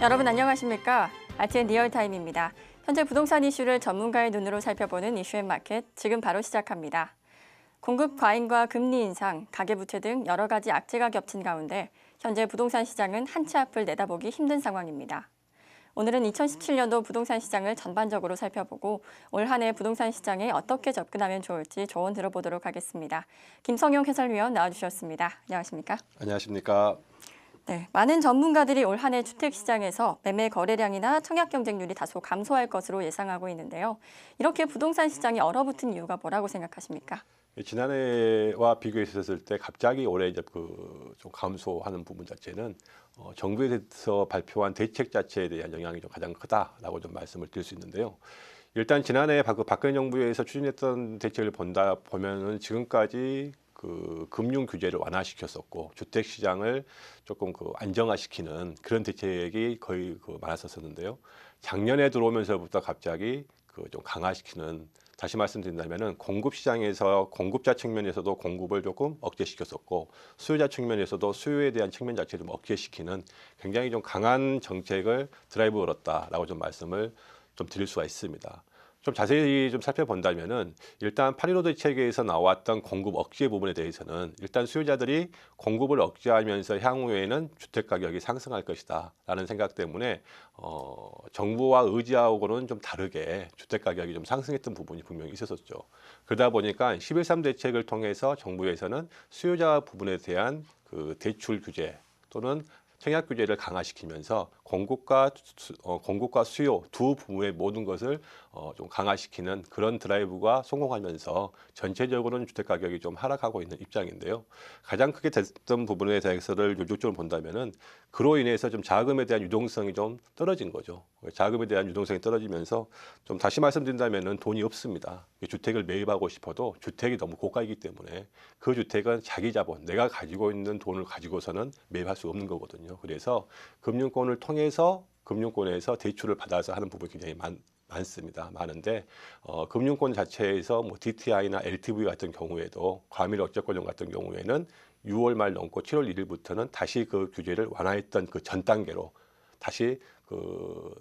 여러분 안녕하십니까? RTN 리얼타임입니다. 현재 부동산 이슈를 전문가의 눈으로 살펴보는 이슈앤마켓 지금 바로 시작합니다. 공급 과잉과 금리 인상, 가계부채 등 여러 가지 악재가 겹친 가운데 현재 부동산 시장은 한 치 앞을 내다보기 힘든 상황입니다. 오늘은 2017년도 부동산 시장을 전반적으로 살펴보고 올 한 해 부동산 시장에 어떻게 접근하면 좋을지 조언 들어보도록 하겠습니다. 김성용 해설위원 나와주셨습니다. 안녕하십니까? 안녕하십니까. 네, 많은 전문가들이 올 한 해 주택시장에서 매매 거래량이나 청약 경쟁률이 다소 감소할 것으로 예상하고 있는데요. 이렇게 부동산 시장이 얼어붙은 이유가 뭐라고 생각하십니까? 지난해와 비교했을 때 갑자기 올해 이제 좀 감소하는 부분 자체는 정부에서 발표한 대책 자체에 대한 영향이 좀 가장 크다라고 좀 말씀을 드릴 수 있는데요. 일단 지난해 박근혜 정부에서 추진했던 대책을 보면은 지금까지 금융 규제를 완화시켰었고 주택 시장을 조금 안정화시키는 그런 대책이 거의 많았었는데요. 작년에 들어오면서부터 갑자기 좀 강화시키는, 다시 말씀드린다면은 공급 시장에서 공급자 측면에서도 공급을 조금 억제시켰었고 수요자 측면에서도 수요에 대한 측면 자체를 좀 억제시키는 굉장히 좀 강한 정책을 드라이브 걸었다라고 좀 말씀을 좀 드릴 수가 있습니다. 좀 자세히 좀 살펴본다면은 일단 8.15 대책에서 나왔던 공급 억제 부분에 대해서는 일단 수요자들이 공급을 억제하면서 향후에는 주택 가격이 상승할 것이다 라는 생각 때문에 정부와 의지하고는 좀 다르게 주택 가격이 좀 상승했던 부분이 분명히 있었었죠. 그러다 보니까 11.3 대책을 통해서 정부에서는 수요자 부분에 대한 대출 규제 또는 청약 규제를 강화시키면서 공급과 수요 두 부분의 모든 것을 좀 강화시키는 그런 드라이브가 성공하면서 전체적으로는 주택 가격이 좀 하락하고 있는 입장인데요. 가장 크게 됐던 부분에 대해서를 요적적으로 본다면은 그로 인해서 좀 자금에 대한 유동성이 좀 떨어진 거죠. 자금에 대한 유동성이 떨어지면서 좀 다시 말씀드린다면은 돈이 없습니다. 주택을 매입하고 싶어도 주택이 너무 고가이기 때문에 그 주택은 자기 자본, 내가 가지고 있는 돈을 가지고서는 매입할 수 없는 거거든요. 그래서 금융권에서 대출을 받아서 하는 부분이 굉장히 많습니다. 많은데 금융권 자체에서 뭐 DTI나 LTV 같은 경우에도 과밀 억제권령 같은 경우에는 6월 말 넘고 7월 1일부터는 다시 그 규제를 완화했던 그 전 단계로 다시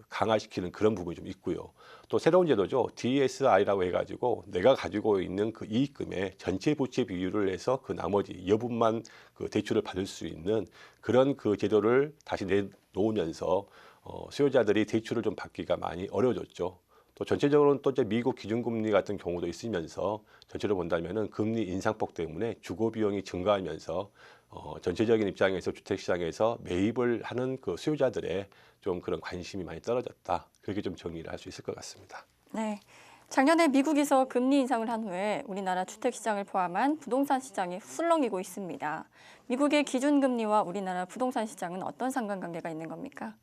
강화시키는 그런 부분이 좀 있고요. 또 새로운 제도죠. DSI라고 해가지고 내가 가지고 있는 그 이익금의 전체 부채 비율을 해서 그 나머지 여분만 대출을 받을 수 있는 그런 제도를 다시 내놓으면서 수요자들이 대출을 좀 받기가 많이 어려워졌죠. 또 전체적으로는 또 이제 미국 기준금리 같은 경우도 있으면서 전체로 본다면은 금리 인상폭 때문에 주거 비용이 증가하면서 전체적인 입장에서 주택시장에서 매입을 하는 수요자들의 좀 그런 관심이 많이 떨어졌다. 그렇게 좀 정리를 할 수 있을 것 같습니다. 네, 작년에 미국에서 금리 인상을 한 후에 우리나라 주택시장을 포함한 부동산 시장이 술렁이고 있습니다. 미국의 기준금리와 우리나라 부동산 시장은 어떤 상관관계가 있는 겁니까?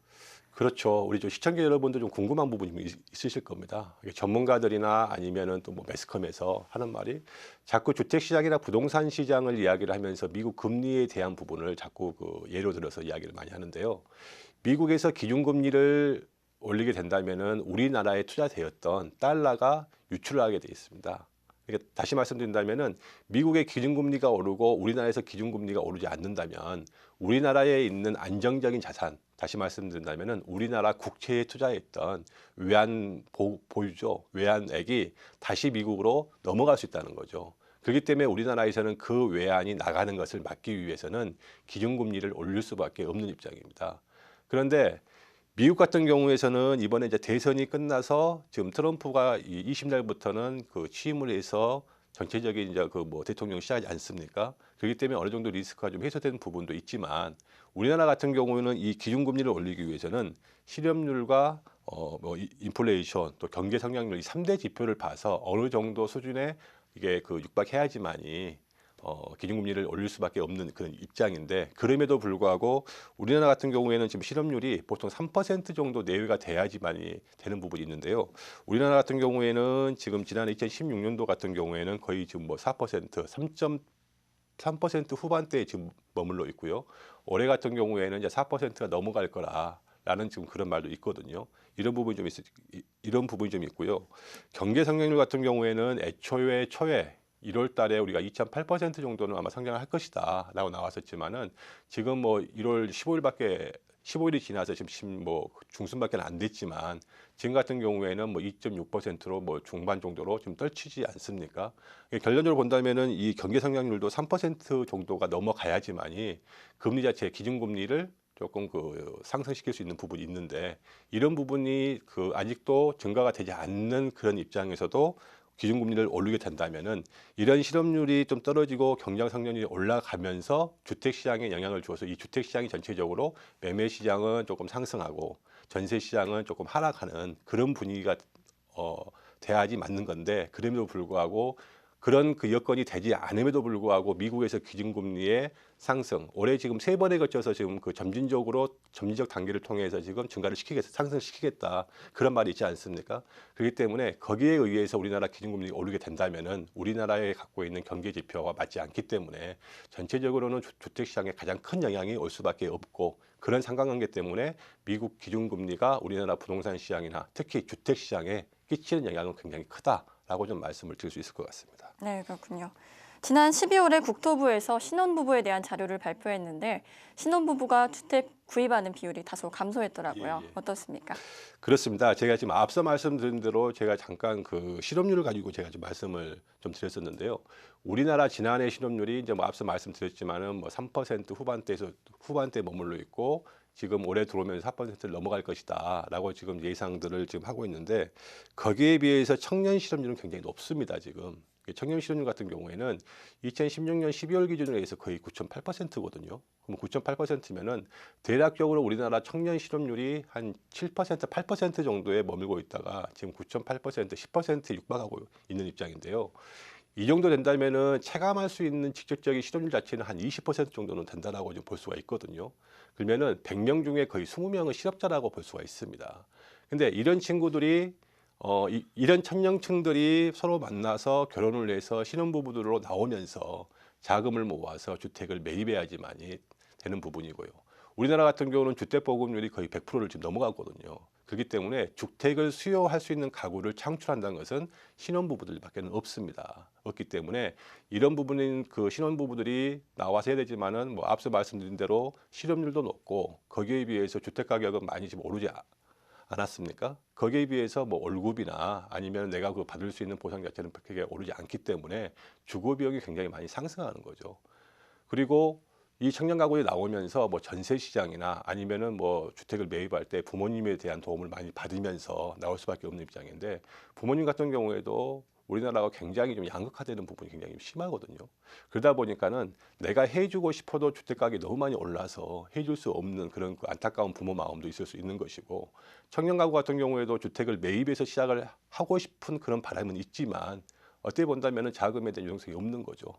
그렇죠. 우리 시청자 여러분들 좀 궁금한 부분이 있으실 겁니다. 전문가들이나 아니면은 또 뭐 매스컴에서 하는 말이 자꾸 주택시장이나 부동산 시장을 이야기를 하면서 미국 금리에 대한 부분을 자꾸 예로 들어서 이야기를 많이 하는데요. 미국에서 기준금리를 올리게 된다면은 우리나라에 투자되었던 달러가 유출을 하게 돼 있습니다. 그러니까 다시 말씀드린다면은 미국의 기준금리가 오르고 우리나라에서 기준금리가 오르지 않는다면 우리나라에 있는 안정적인 자산, 다시 말씀드린다면은 우리나라 국채에 투자했던 보유죠. 외환액이 다시 미국으로 넘어갈 수 있다는 거죠. 그렇기 때문에 우리나라에서는 그 외환이 나가는 것을 막기 위해서는 기준금리를 올릴 수밖에 없는 입장입니다. 그런데 미국 같은 경우에서는 이번에 이제 대선이 끝나서 지금 트럼프가 20날부터는 취임을 해서 전체적인 이제 대통령 시작하지 않습니까? 그렇기 때문에 어느 정도 리스크가 좀 해소되는 부분도 있지만 우리나라 같은 경우에는 이 기준금리를 올리기 위해서는 실업률과 인플레이션 또 경제 성장률 이 3대 지표를 봐서 어느 정도 수준에 이게 육박해야지만이 기준금리를 올릴 수밖에 없는 그런 입장인데 그럼에도 불구하고 우리나라 같은 경우에는 지금 실업률이 보통 3% 정도 내외가 돼야지만이 되는 부분이 있는데요. 우리나라 같은 경우에는 지금 지난해 2016년도 같은 경우에는 거의 지금 4%, 3% 후반대에 지금 머물러 있고요. 올해 같은 경우에는 이제 4%가 넘어갈 거라는 지금 그런 말도 있거든요. 이런 부분이 좀 있고요. 경제 성장률 같은 경우에는 초에 1월 달에 우리가 2.8% 정도는 아마 성장을 할 것이다라고 나왔었지만은 지금 뭐 1월 15일이 지나서 지금 뭐 중순밖에 안 됐지만 지금 같은 경우에는 뭐 2.6%로 뭐 중반 정도로 좀 떨치지 않습니까? 결론적으로 본다면은 이 경제 성장률도 3% 정도가 넘어가야지만이 금리 자체 기준금리를 조금 그 상승시킬 수 있는 부분이 있는데 이런 부분이 그 아직도 증가가 되지 않는 그런 입장에서도 기준금리를 올리게 된다면은 이런 실업률이 좀 떨어지고 경장 성장률이 올라가면서 주택 시장에 영향을 주어서 이 주택 시장이 전체적으로 매매 시장은 조금 상승하고 전세 시장은 조금 하락하는 그런 분위기가 돼야지 맞는 건데 그럼에도 불구하고 그런 그 여건이 되지 않음에도 불구하고 미국에서 기준금리의 상승 올해 지금 3번에 걸쳐서 지금 그 점진적 단계를 통해서 지금 증가를 시키겠다 상승시키겠다 그런 말이 있지 않습니까? 그렇기 때문에 거기에 의해서 우리나라 기준금리가 오르게 된다면은 우리나라에 갖고 있는 경제 지표와 맞지 않기 때문에 전체적으로는 주택 시장에 가장 큰 영향이 올 수밖에 없고 그런 상관관계 때문에 미국 기준금리가 우리나라 부동산 시장이나 특히 주택 시장에 끼치는 영향은 굉장히 크다라고 좀 말씀을 드릴 수 있을 것 같습니다. 네, 그렇군요. 지난 12월에 국토부에서 신혼부부에 대한 자료를 발표했는데 신혼부부가 주택 구입하는 비율이 다소 감소했더라고요. 예. 어떻습니까? 그렇습니다. 제가 지금 앞서 말씀드린 대로 제가 잠깐 그 실업률을 가지고 제가 좀 말씀을 좀 드렸었는데요. 우리나라 지난해 실업률이 이제 뭐 앞서 말씀드렸지만은 뭐 3% 후반대에 머물러 있고 지금 올해 들어오면서 4%를 넘어갈 것이다라고 지금 예상들을 지금 하고 있는데 거기에 비해서 청년 실업률은 굉장히 높습니다. 지금 청년 실업률 같은 경우에는 2016년 12월 기준으로 해서 거의 9.8%거든요. 그럼 9.8%면은 대략적으로 우리나라 청년 실업률이 한 7%, 8% 정도에 머물고 있다가 지금 9.8%, 10%에 육박하고 있는 입장인데요. 이 정도 된다면은 체감할 수 있는 직접적인 실업률 자체는 한 20% 정도는 된다라고 좀 볼 수가 있거든요. 그러면은 100명 중에 거의 20명은 실업자라고 볼 수가 있습니다. 근데 이런 친구들이 이런 청년층들이 서로 만나서 결혼을 해서 신혼부부로 나오면서 자금을 모아서 주택을 매입해야지만이 되는 부분이고요. 우리나라 같은 경우는 주택 보급률이 거의 100%를 지금 넘어가거든요. 그렇기 때문에 주택을 수요할 수 있는 가구를 창출한다는 것은 신혼부부들밖에 없습니다. 없기 때문에 이런 부분인 그 신혼부부들이 나와서 해야 되지만은 뭐 앞서 말씀드린 대로 실업률도 높고 거기에 비해서 주택 가격은 많이 지금 오르지 않았습니까? 거기에 비해서 뭐 월급이나 아니면 내가 그 받을 수 있는 보상 자체는 크게 오르지 않기 때문에 주거 비용이 굉장히 많이 상승하는 거죠. 그리고 이 청년 가구에 나오면서 뭐 전세 시장이나 아니면은 뭐 주택을 매입할 때 부모님에 대한 도움을 많이 받으면서 나올 수밖에 없는 입장인데 부모님 같은 경우에도 우리나라가 굉장히 좀 양극화되는 부분이 굉장히 심하거든요. 그러다 보니까는 내가 해주고 싶어도 주택 가격이 너무 많이 올라서 해줄 수 없는 그런 그 안타까운 부모 마음도 있을 수 있는 것이고 청년 가구 같은 경우에도 주택을 매입해서 시작을 하고 싶은 그런 바람은 있지만 어떻게 본다면은 자금에 대한 유동성이 없는 거죠.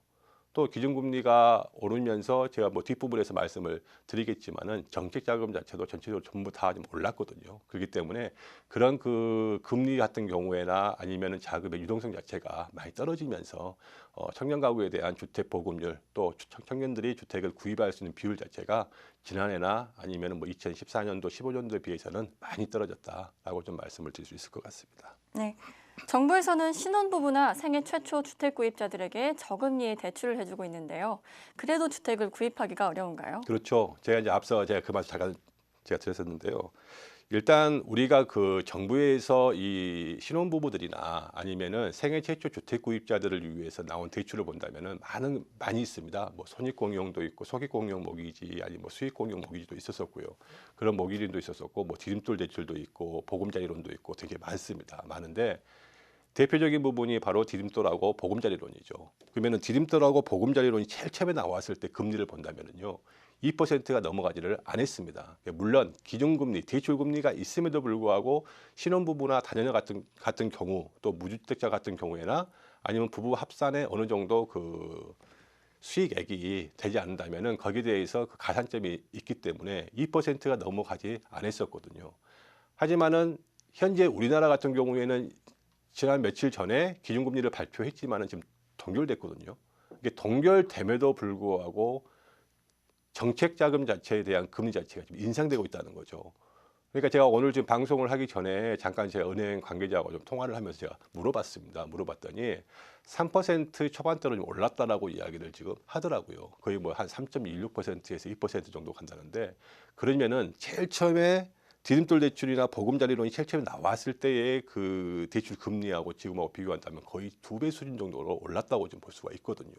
또 기준금리가 오르면서 제가 뭐 뒷부분에서 말씀을 드리겠지만은 정책 자금 자체도 전체적으로 전부 다 좀 올랐거든요. 그렇기 때문에 그런 그 금리 같은 경우에나 아니면은 자금의 유동성 자체가 많이 떨어지면서 청년 가구에 대한 주택 보급률 또 청년들이 주택을 구입할 수 있는 비율 자체가 지난해나 아니면은 뭐 2014년도 15년도에 비해서는 많이 떨어졌다라고 좀 말씀을 드릴 수 있을 것 같습니다. 네. 정부에서는 신혼부부나 생애 최초 주택 구입자들에게 저금리에 대출을 해주고 있는데요. 그래도 주택을 구입하기가 어려운가요? 그렇죠. 제가 이제 앞서 제가 그 말씀 잠깐 제가 드렸었는데요. 일단 우리가 그 정부에서 이 신혼부부들이나 아니면은 생애 최초 주택 구입자들을 위해서 나온 대출을 본다면은 많이 있습니다. 뭐 손익공용도 있고 소액공용 모기지 아니 뭐 수익공용 모기지도 있었었고요. 그런 모기지도 있었었고 뭐 디딤돌 대출도 있고 보금자리론도 있고 되게 많습니다. 많은데 대표적인 부분이 바로 디딤돌하고 보금자리론이죠. 그러면은 디딤돌하고 보금자리론이 제일 처음에 나왔을 때 금리를 본다면은요. 2%가 넘어가지를 않았습니다. 물론 기준금리, 대출금리가 있음에도 불구하고 신혼부부나 다녀녀 같은 경우 또 무주택자 같은 경우에나 아니면 부부 합산에 어느 정도 그 수익액이 되지 않는다면은 거기에 대해서 그 가산점이 있기 때문에 2%가 넘어가지 않았었거든요. 하지만은 현재 우리나라 같은 경우에는 지난 며칠 전에 기준금리를 발표했지만은 지금 동결됐거든요. 이게 동결됨에도 불구하고 정책 자금 자체에 대한 금리 자체가 좀 인상되고 있다는 거죠. 그러니까 제가 오늘 지금 방송을 하기 전에 잠깐 제 은행 관계자하고 좀 통화를 하면서 제가 물어봤습니다. 물어봤더니 3% 초반대로 좀 올랐다라고 이야기를 지금 하더라고요. 거의 뭐 한 3.16%에서 2% 정도 간다는데, 그러면은 제일 처음에 디딤돌 대출이나 보금자리론이 제일 처음에 나왔을 때의 그 대출 금리하고 지금하고 비교한다면 거의 2배 수준 정도로 올랐다고 좀 볼 수가 있거든요.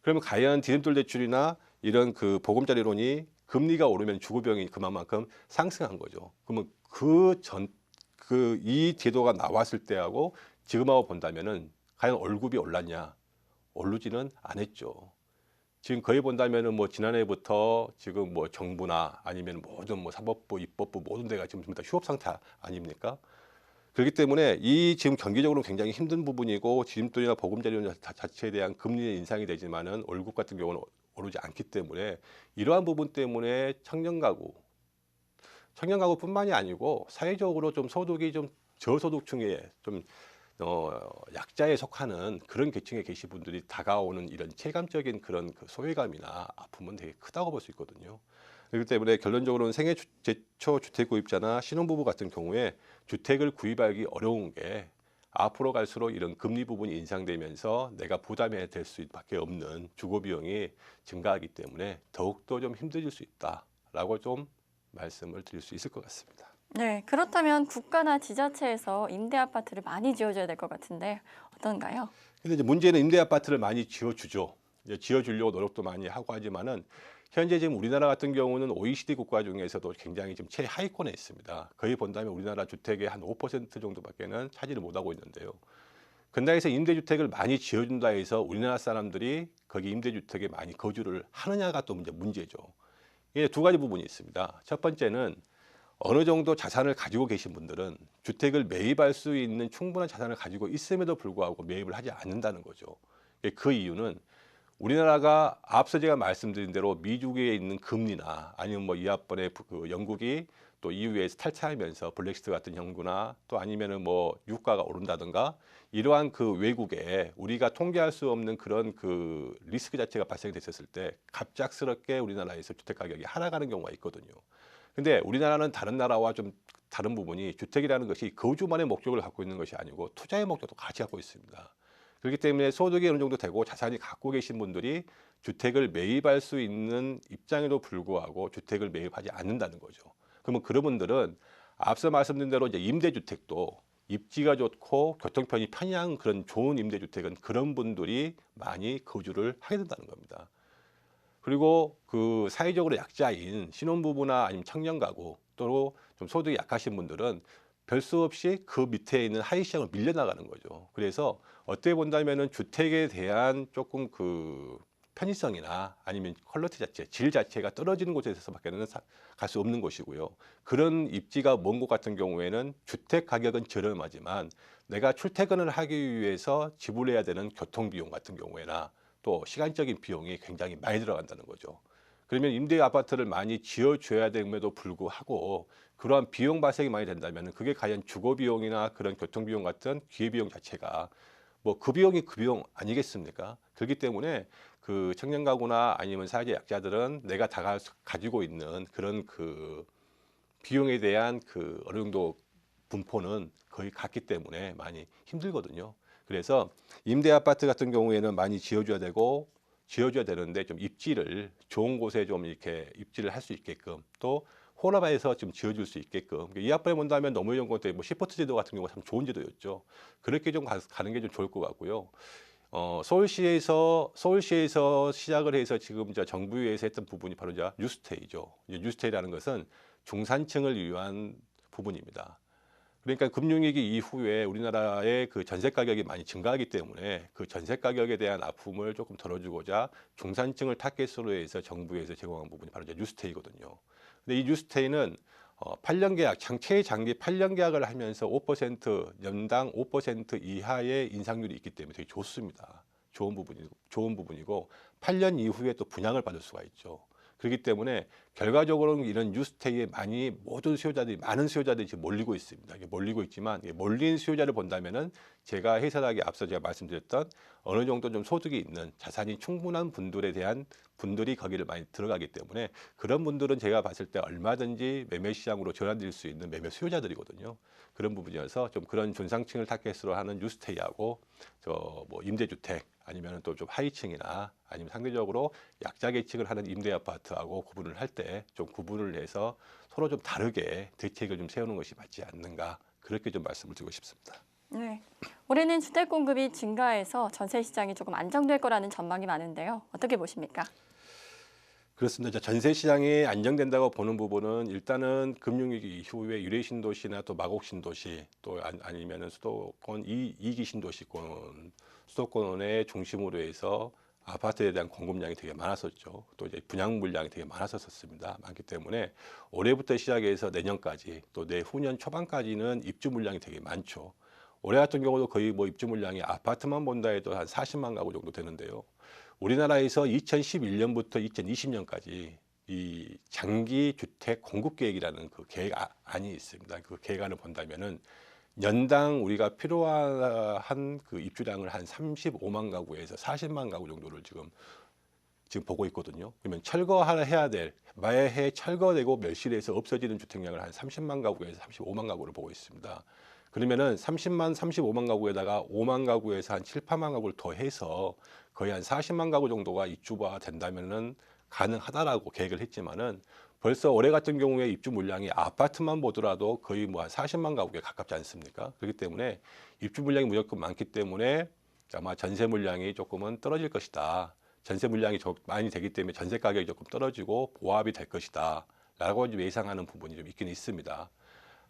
그러면 과연 디딤돌 대출이나 이런 그 보금자리론이 금리가 오르면 주거비용이 그만큼 상승한 거죠. 그러면 이 제도가 나왔을 때하고 지금하고 본다면은 과연 월급이 올랐냐? 오르지는 않았죠. 지금 거의 본다면은 뭐 지난해부터 지금 뭐 정부나 아니면 모든 뭐 사법부, 입법부 모든 데가 지금 전부 다 휴업 상태 아닙니까? 그렇기 때문에 이 지금 경기적으로 굉장히 힘든 부분이고, 디딤돌이나 보금자리 자체에 대한 금리 인상이 되지만은 월급 같은 경우는 오르지 않기 때문에, 이러한 부분 때문에 청년 가구뿐만이 아니고 사회적으로 좀 소득이 좀 저소득층에 좀 약자에 속하는 그런 계층에 계신 분들이 다가오는 이런 체감적인 그런 그 소외감이나 아픔은 되게 크다고 볼 수 있거든요. 그렇기 때문에 결론적으로는 생애 최초 주택 구입자나 신혼부부 같은 경우에 주택을 구입하기 어려운 게, 앞으로 갈수록 이런 금리 부분이 인상되면서 내가 부담해야 될 수밖에 없는 주거 비용이 증가하기 때문에 더욱더 좀 힘들어질 수 있다라고 좀 말씀을 드릴 수 있을 것 같습니다. 네, 그렇다면 국가나 지자체에서 임대 아파트를 많이 지어줘야 될 것 같은데 어떤가요? 근데 이제 문제는 임대 아파트를 많이 지어주죠. 이제 지어주려고 노력도 많이 하고 하지만은, 현재 지금 우리나라 같은 경우는 OECD 국가 중에서도 굉장히 지금 최하위권에 있습니다. 거의 본다면 우리나라 주택의 한 5% 정도밖에는 차지를 못하고 있는데요. 근당에서 임대주택을 많이 지어준다 해서 우리나라 사람들이 거기 임대주택에 많이 거주를 하느냐가 또 문제죠. 이게 두 가지 부분이 있습니다. 첫 번째는 어느 정도 자산을 가지고 계신 분들은 주택을 매입할 수 있는 충분한 자산을 가지고 있음에도 불구하고 매입을 하지 않는다는 거죠. 그 이유는 우리나라가 앞서 제가 말씀드린 대로 미국에 있는 금리나 아니면 뭐 이하번에 그 영국이 또 EU에서 탈퇴하면서 블랙시트 같은 형구나 또 아니면은 뭐 유가가 오른다든가, 이러한 그 외국에 우리가 통제할 수 없는 그런 그 리스크 자체가 발생됐었을 때 갑작스럽게 우리나라에서 주택 가격이 하락하는 경우가 있거든요. 근데 우리나라는 다른 나라와 좀 다른 부분이, 주택이라는 것이 거주만의 목적을 갖고 있는 것이 아니고 투자의 목적도 같이 갖고 있습니다. 그렇기 때문에 소득이 어느 정도 되고 자산이 갖고 계신 분들이 주택을 매입할 수 있는 입장에도 불구하고 주택을 매입하지 않는다는 거죠. 그러면 그런 분들은 앞서 말씀드린 대로 이제 임대주택도 입지가 좋고 교통편이 편리한 그런 좋은 임대주택은 그런 분들이 많이 거주를 하게 된다는 겁니다. 그리고 그 사회적으로 약자인 신혼부부나 아니면 청년 가구, 또 좀 소득이 약하신 분들은 별 수 없이 그 밑에 있는 하위 시장을 밀려나가는 거죠. 그래서 어떻게 본다면은 주택에 대한 조금 그 편의성이나 아니면 퀄리티 자체, 질 자체가 떨어지는 곳에서밖에는 갈 수 없는 곳이고요. 그런 입지가 먼 곳 같은 경우에는 주택 가격은 저렴하지만 내가 출퇴근을 하기 위해서 지불해야 되는 교통비용 같은 경우에나 또 시간적인 비용이 굉장히 많이 들어간다는 거죠. 그러면 임대 아파트를 많이 지어줘야 됨에도 불구하고 그러한 비용 발생이 많이 된다면, 그게 과연 주거 비용이나 그런 교통 비용 같은 기회 비용 자체가 뭐 그 비용이 그 비용 아니겠습니까? 그렇기 때문에 그 청년 가구나 아니면 사회적 약자들은 내가 다 가지고 있는 그런 그 비용에 대한 그 어느 정도 분포는 거의 같기 때문에 많이 힘들거든요. 그래서 임대 아파트 같은 경우에는 많이 지어줘야 되는데, 좀 입지를 좋은 곳에 좀 이렇게 입지를 할 수 있게끔, 또 혼합해서 좀 지어줄 수 있게끔, 이 앞에 본다면 노무현정권 때 뭐 시프트 제도 같은 경우가 참 좋은 제도였죠. 그렇게 좀 가는 게 좀 좋을 것 같고요. 서울시에서 시작을 해서 지금 이제 정부에서 했던 부분이 바로 이제 뉴스테이죠. 뉴스테이라는 것은 중산층을 위한 부분입니다. 그러니까 금융위기 이후에 우리나라의 그 전세 가격이 많이 증가하기 때문에 그 전세 가격에 대한 아픔을 조금 덜어주고자 중산층을 타겟으로 해서 정부에서 제공한 부분이 바로 이제 뉴스테이거든요. 근데 이 뉴스테이는 8년 계약, 최장기 8년 계약을 하면서 5% 연당 5% 이하의 인상률이 있기 때문에 되게 좋습니다. 좋은 부분이고 8년 이후에 또 분양을 받을 수가 있죠. 그렇기 때문에 결과적으로는 이런 뉴스테이에 많은 수요자들이 지금 몰리고 있습니다. 이게 몰리고 있지만 몰린 수요자를 본다면은 제가 해설하기 앞서 제가 말씀드렸던 어느 정도 좀 소득이 있는 자산이 충분한 분들이 거기를 많이 들어가기 때문에 그런 분들은 제가 봤을 때 얼마든지 매매 시장으로 전환될 수 있는 매매 수요자들이거든요. 그런 부분이어서 좀 그런 중상층을 타겟으로 하는 뉴스테이하고 저 뭐 임대주택 아니면 또 좀 하위층이나 아니면 상대적으로 약자 계층을 하는 임대 아파트하고 구분을 할 때 좀 구분을 해서 서로 좀 다르게 대책을 좀 세우는 것이 맞지 않는가 그렇게 좀 말씀을 드리고 싶습니다. 네. 올해는 주택 공급이 증가해서 전세 시장이 조금 안정될 거라는 전망이 많은데요. 어떻게 보십니까? 그렇습니다. 전세 시장이 안정된다고 보는 부분은 일단은 금융위기 이후에 유례 신도시나 또 마곡 신도시 또 아니면은 수도권 이기 수도권의 중심으로 해서 아파트에 대한 공급량이 되게 많았었죠. 또 이제 분양 물량이 되게 많았었습니다. 많기 때문에 올해부터 시작해서 내년까지 또 내후년 초반까지는 입주 물량이 되게 많죠. 올해 같은 경우도 거의 뭐 입주 물량이 아파트만 본다 해도 한 40만 가구 정도 되는데요. 우리나라에서 2011년부터 2020년까지 이 장기 주택 공급 계획이라는 그 계획안이 있습니다. 그 계획안을 본다면은 연당 우리가 필요한 그 입주량을 한 35만 가구에서 40만 가구 정도를 지금 보고 있거든요. 그러면 철거해야 될 매해 철거되고 멸실해서 없어지는 주택량을 한 30만 가구에서 35만 가구를 보고 있습니다. 그러면은 35만 가구에다가 5만 가구에서 한 7, 8만 가구를 더해서 거의 한 40만 가구 정도가 입주가 된다면은 가능하다라고 계획을 했지만은 벌써 올해 같은 경우에 입주 물량이 아파트만 보더라도 거의 뭐 한 40만 가구에 가깝지 않습니까? 그렇기 때문에 입주 물량이 무조건 많기 때문에 아마 전세 물량이 조금은 떨어질 것이다. 전세 물량이 많이 되기 때문에 전세 가격이 조금 떨어지고 보합이 될 것이다. 라고 좀 예상하는 부분이 좀 있긴 있습니다.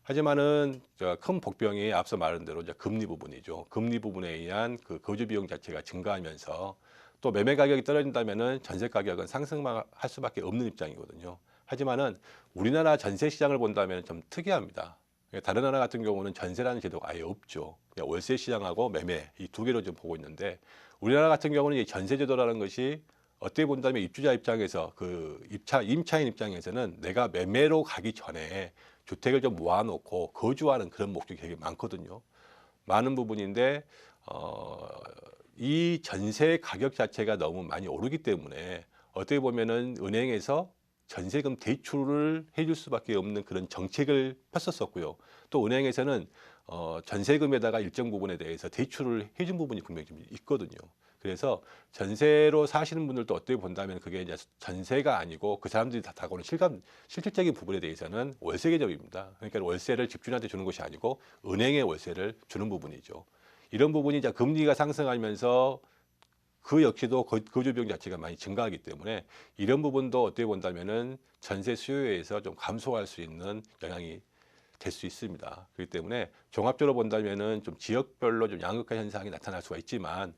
하지만은 큰 복병이 앞서 말한 대로 이제 금리 부분이죠. 금리 부분에 의한 그 거주 비용 자체가 증가하면서 또 매매 가격이 떨어진다면은 전세 가격은 상승할 수밖에 없는 입장이거든요. 하지만은 우리나라 전세 시장을 본다면 좀 특이합니다. 다른 나라 같은 경우는 전세라는 제도가 아예 없죠. 그냥 월세 시장하고 매매 이 두 개로 좀 보고 있는데 우리나라 같은 경우는 이 전세 제도라는 것이 어떻게 본다면 입주자 입장에서 임차인 입장에서는 내가 매매로 가기 전에 주택을 좀 모아놓고 거주하는 그런 목적이 되게 많거든요. 많은 부분인데 이 전세 가격 자체가 너무 많이 오르기 때문에 어떻게 보면은 은행에서 전세금 대출을 해줄 수밖에 없는 그런 정책을 폈었었고요. 또 은행에서는 전세금에다가 일정 부분에 대해서 대출을 해준 부분이 분명히 좀 있거든요. 그래서 전세로 사시는 분들도 어떻게 본다면 그게 이제 전세가 아니고 그 사람들이 다 다가오는 실질적인 부분에 대해서는 월세 계정입니다. 그러니까 월세를 집주인한테 주는 것이 아니고 은행에 월세를 주는 부분이죠. 이런 부분이 이제 금리가 상승하면서 그 역시도 거주 비용 자체가 많이 증가하기 때문에 이런 부분도 어떻게 본다면은 전세 수요에서 좀 감소할 수 있는 영향이 될 수 있습니다. 그렇기 때문에 종합적으로 본다면은 좀 지역별로 좀 양극화 현상이 나타날 수가 있지만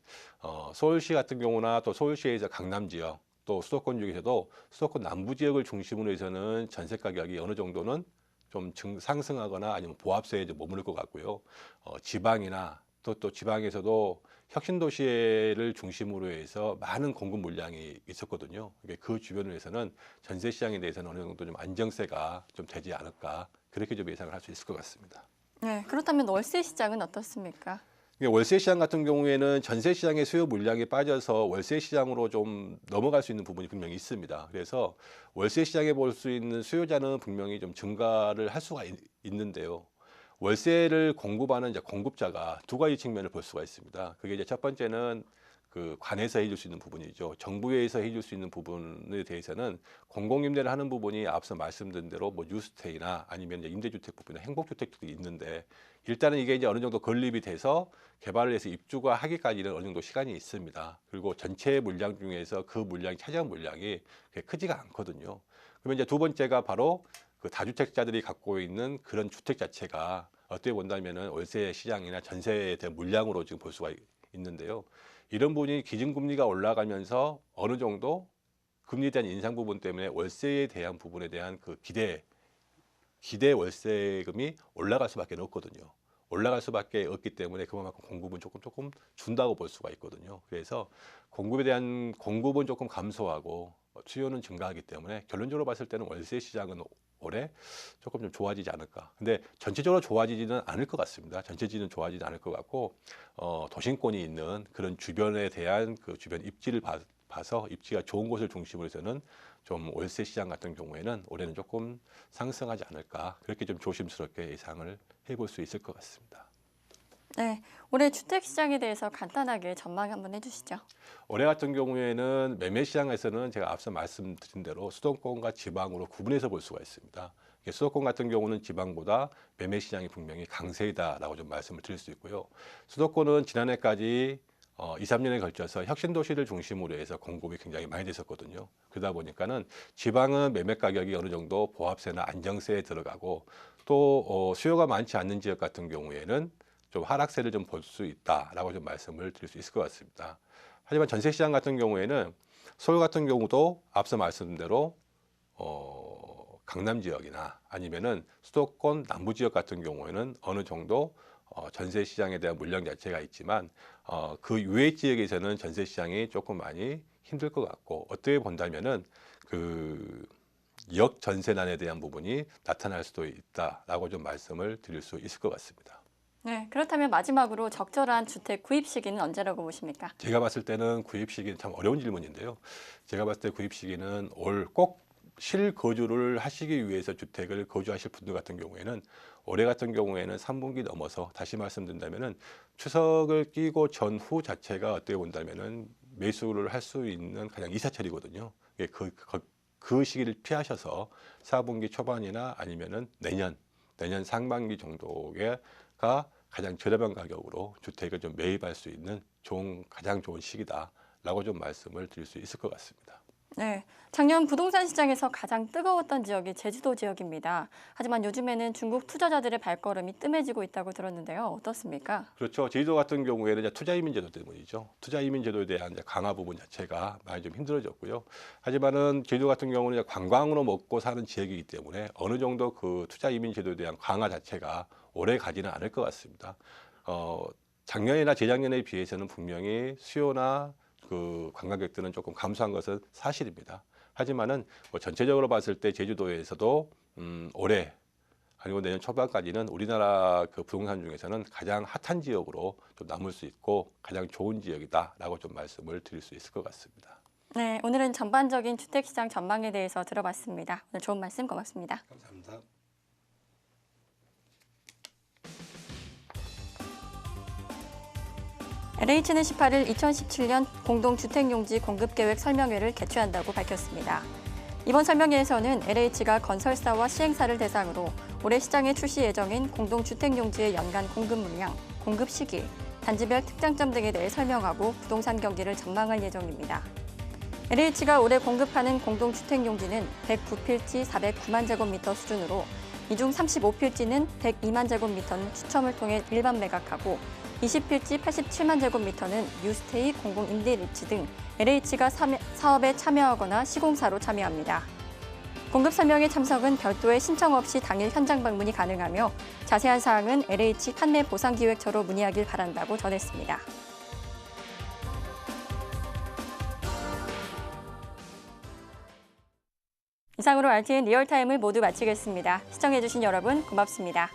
서울시 같은 경우나 또 서울시에서 강남 지역 또 수도권 중에서도 수도권 남부 지역을 중심으로 해서는 전세 가격이 어느 정도는 좀 상승하거나 아니면 보합세에 좀 머무를 것 같고요. 지방이나 또 지방에서도 혁신도시를 중심으로 해서 많은 공급 물량이 있었거든요. 그 주변을 해서는 전세 시장에 대해서는 어느 정도 좀 안정세가 좀 되지 않을까 그렇게 좀 예상을 할 수 있을 것 같습니다. 네, 그렇다면 월세 시장은 어떻습니까? 월세 시장 같은 경우에는 전세 시장의 수요 물량이 빠져서 월세 시장으로 좀 넘어갈 수 있는 부분이 분명히 있습니다. 그래서 월세 시장에 볼 수 있는 수요자는 분명히 좀 증가를 할 수가 있는데요. 월세를 공급하는 이제 공급자가 두 가지 측면을 볼 수가 있습니다. 그게 이제 첫 번째는 그 관에서 해줄 수 있는 부분이죠. 정부에서 해줄 수 있는 부분에 대해서는 공공임대를 하는 부분이 앞서 말씀드린 대로 뭐 뉴스테이나 아니면 이제 임대주택 부분이나 행복주택도 있는데 일단은 이게 이제 어느 정도 건립이 돼서 개발을 해서 입주가 하기까지는 어느 정도 시간이 있습니다. 그리고 전체 물량 중에서 그 물량이 차지한 물량이 그렇게 크지가 않거든요. 그러면 이제 두 번째가 바로 그 다주택자들이 갖고 있는 그런 주택 자체가 어떻게 본다면은 월세 시장이나 전세에 대한 물량으로 지금 볼 수가 있는데요. 이런 부분이 기준금리가 올라가면서 어느 정도 금리에 대한 인상 부분 때문에 월세에 대한 부분에 대한 그 기대 월세금이 올라갈 수밖에 없거든요. 올라갈 수밖에 없기 때문에 그만큼 공급은 조금 준다고 볼 수가 있거든요. 그래서 공급에 대한 공급은 조금 감소하고 수요는 증가하기 때문에 결론적으로 봤을 때는 월세 시장은 올해 조금 좀 좋아지지 않을까. 근데 전체적으로 좋아지지는 않을 것 같습니다. 전체적으로는 좋아지지 않을 것 같고 도심권이 있는 그런 주변에 대한 그 주변 입지를 봐서 입지가 좋은 곳을 중심으로 해서는 좀 월세 시장 같은 경우에는 올해는 조금 상승하지 않을까. 그렇게 좀 조심스럽게 예상을 해볼 수 있을 것 같습니다. 네, 올해 주택 시장에 대해서 간단하게 전망 한번 해주시죠. 올해 같은 경우에는 매매 시장에서는 제가 앞서 말씀드린 대로 수도권과 지방으로 구분해서 볼 수가 있습니다. 수도권 같은 경우는 지방보다 매매 시장이 분명히 강세이다라고 좀 말씀을 드릴 수 있고요. 수도권은 지난해까지 2, 3년에 걸쳐서 혁신도시를 중심으로 해서 공급이 굉장히 많이 됐었거든요. 그러다 보니까는 지방은 매매 가격이 어느 정도 보합세나 안정세에 들어가고 또 수요가 많지 않는 지역 같은 경우에는 좀 하락세를 좀 볼 수 있다라고 좀 말씀을 드릴 수 있을 것 같습니다. 하지만 전세 시장 같은 경우에는 서울 같은 경우도 앞서 말씀드린 대로 강남 지역이나 아니면은 수도권 남부 지역 같은 경우에는 어느 정도 전세 시장에 대한 물량 자체가 있지만 그 이외의 지역에서는 전세 시장이 조금 많이 힘들 것 같고 어떻게 본다면은 그 역전세난에 대한 부분이 나타날 수도 있다라고 좀 말씀을 드릴 수 있을 것 같습니다. 네, 그렇다면 마지막으로 적절한 주택 구입 시기는 언제라고 보십니까? 제가 봤을 때는 구입 시기는 참 어려운 질문인데요. 제가 봤을 때 구입 시기는 올 꼭 실거주를 하시기 위해서 주택을 거주하실 분들 같은 경우에는 올해 같은 경우에는 3분기 넘어서 다시 말씀드린다면은 추석을 끼고 전후 자체가 어떻게 본다면은 매수를 할 수 있는 가장 이사철이거든요. 그 시기를 피하셔서 4분기 초반이나 아니면은 내년 상반기 정도가 가장 저렴한 가격으로 주택을 좀 매입할 수 있는 가장 좋은 시기다라고 좀 말씀을 드릴 수 있을 것 같습니다. 네, 작년 부동산 시장에서 가장 뜨거웠던 지역이 제주도 지역입니다. 하지만 요즘에는 중국 투자자들의 발걸음이 뜸해지고 있다고 들었는데요. 어떻습니까? 그렇죠. 제주도 같은 경우에는 이제 투자이민 제도 때문이죠. 투자이민 제도에 대한 이제 강화 부분 자체가 많이 좀 힘들어졌고요. 하지만은 제주도 같은 경우는 이제 관광으로 먹고 사는 지역이기 때문에 어느 정도 그 투자이민 제도에 대한 강화 자체가 오래 가지는 않을 것 같습니다. 작년이나 재작년에 비해서는 분명히 수요나 그 관광객들은 조금 감소한 것은 사실입니다. 하지만은 뭐 전체적으로 봤을 때 제주도에서도 올해 아니고 내년 초반까지는 우리나라 그 부동산 중에서는 가장 핫한 지역으로 좀 남을 수 있고 가장 좋은 지역이다라고 좀 말씀을 드릴 수 있을 것 같습니다. 네, 오늘은 전반적인 주택 시장 전망에 대해서 들어봤습니다. 오늘 좋은 말씀 고맙습니다. 감사합니다. LH는 18일 2017년 공동주택용지 공급계획 설명회를 개최한다고 밝혔습니다. 이번 설명회에서는 LH가 건설사와 시행사를 대상으로 올해 시장에 출시 예정인 공동주택용지의 연간 공급 물량, 공급 시기, 단지별 특장점 등에 대해 설명하고 부동산 경기를 전망할 예정입니다. LH가 올해 공급하는 공동주택용지는 109필지 409만 제곱미터 수준으로 이 중 35필지는 102만 제곱미터는 추첨을 통해 일반 매각하고 20필지 87만 제곱미터는 뉴스테이 공공임대리츠 등 LH가 사업에 참여하거나 시공사로 참여합니다. 공급 설명회 참석은 별도의 신청 없이 당일 현장 방문이 가능하며 자세한 사항은 LH 판매 보상기획처로 문의하길 바란다고 전했습니다. 이상으로 RTN 리얼타임을 모두 마치겠습니다. 시청해주신 여러분 고맙습니다.